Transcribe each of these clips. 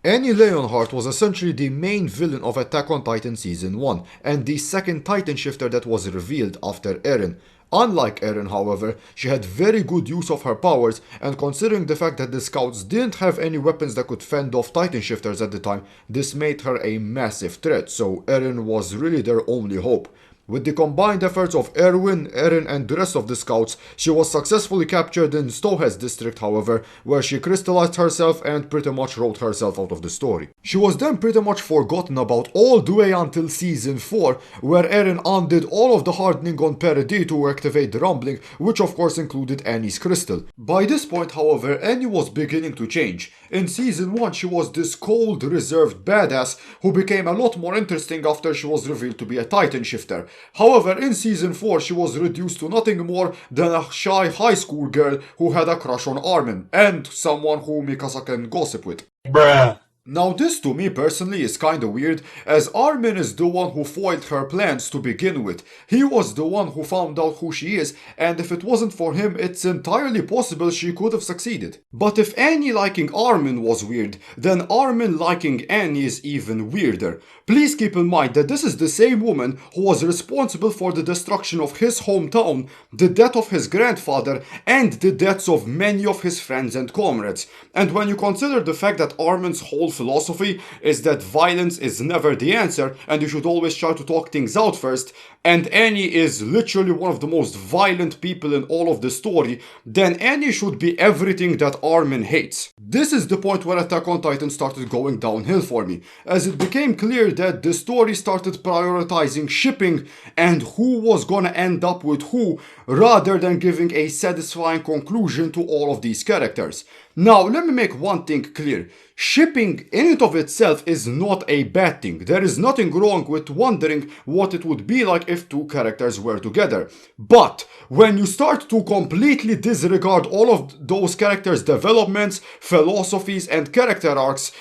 Annie Leonhardt was essentially the main villain of Attack on Titan Season 1, and the second Titan shifter that was revealed after Eren. Unlike Eren, however, she had very good use of her powers, and considering the fact that the scouts didn't have any weapons that could fend off Titan shifters at the time, this made her a massive threat, so Eren was really their only hope. With the combined efforts of Erwin, Eren and the rest of the scouts, she was successfully captured in Stohess district, however, where she crystallized herself and pretty much wrote herself out of the story. She was then pretty much forgotten about all the way until season 4, where Eren undid all of the hardening on Paradis to activate the rumbling, which of course included Annie's crystal. By this point, however, Annie was beginning to change. In season 1, she was this cold, reserved badass who became a lot more interesting after she was revealed to be a Titan shifter. However, in season 4 she was reduced to nothing more than a shy high school girl who had a crush on Armin, and someone who Mikasa can gossip with. Bruh. Now this to me personally is kinda weird, as Armin is the one who foiled her plans to begin with. He was the one who found out who she is, and if it wasn't for him, it's entirely possible she could have succeeded. But if Annie liking Armin was weird, then Armin liking Annie is even weirder. Please keep in mind that this is the same woman who was responsible for the destruction of his hometown, the death of his grandfather, and the deaths of many of his friends and comrades. And when you consider the fact that Armin's whole philosophy is that violence is never the answer and you should always try to talk things out first, and Annie is literally one of the most violent people in all of the story, then Annie should be everything that Armin hates. This is the point where Attack on Titan started going downhill for me, as it became clear that the story started prioritizing shipping and who was gonna end up with who, rather than giving a satisfying conclusion to all of these characters. Now, let me make one thing clear. Shipping in and of itself is not a bad thing. There is nothing wrong with wondering what it would be like if two characters were together. But when you start to completely disregard all of those characters' developments, philosophies, and character arcs,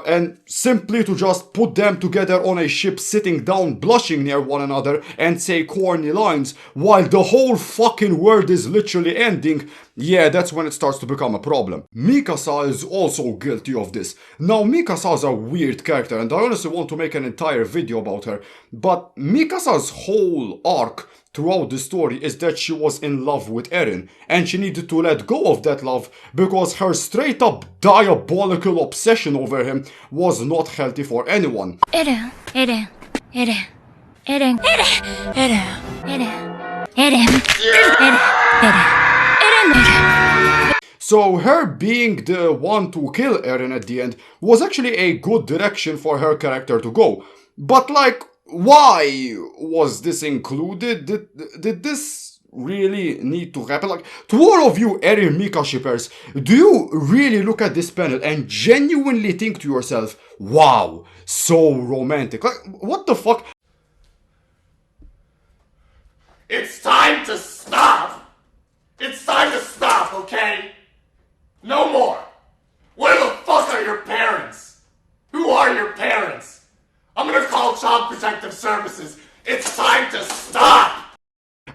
and simply to just put them together on a ship sitting down blushing near one another and say corny lines while the whole fucking world is literally ending, yeah, that's when it starts to become a problem. Mikasa is also guilty of this. Now, Mikasa is a weird character and I honestly want to make an entire video about her, but Mikasa's whole arc throughout the story is that she was in love with Eren, and she needed to let go of that love because her straight up diabolical obsession over him was not healthy for anyone. Eren, Eren, Eren, Eren, Eren, Eren, Eren, Eren, Eren, Eren. So her being the one to kill Eren at the end was actually a good direction for her character to go. But like, why was this included? Did this really need to happen? Like, to all of you Eren Mika shippers, do you really look at this panel and genuinely think to yourself, wow, so romantic? Like, what the fuck? It's time to stop! It's time to stop, okay? No more! Where the fuck are your parents? Who are your parents? I'm gonna call Child Protective Services. It's time to stop!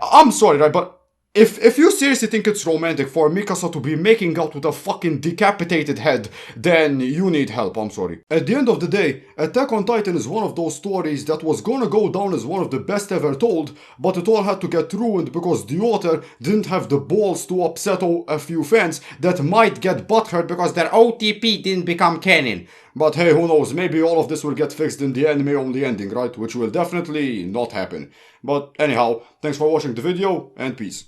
I'm sorry, right, but if you seriously think it's romantic for Mikasa to be making out with a fucking decapitated head, then you need help, I'm sorry. At the end of the day, Attack on Titan is one of those stories that was gonna go down as one of the best ever told, but it all had to get ruined because the author didn't have the balls to upset a few fans that might get butthurt because their OTP didn't become canon. But hey, who knows, maybe all of this will get fixed in the anime-only ending, right? Which will definitely not happen. But anyhow, thanks for watching the video, and peace.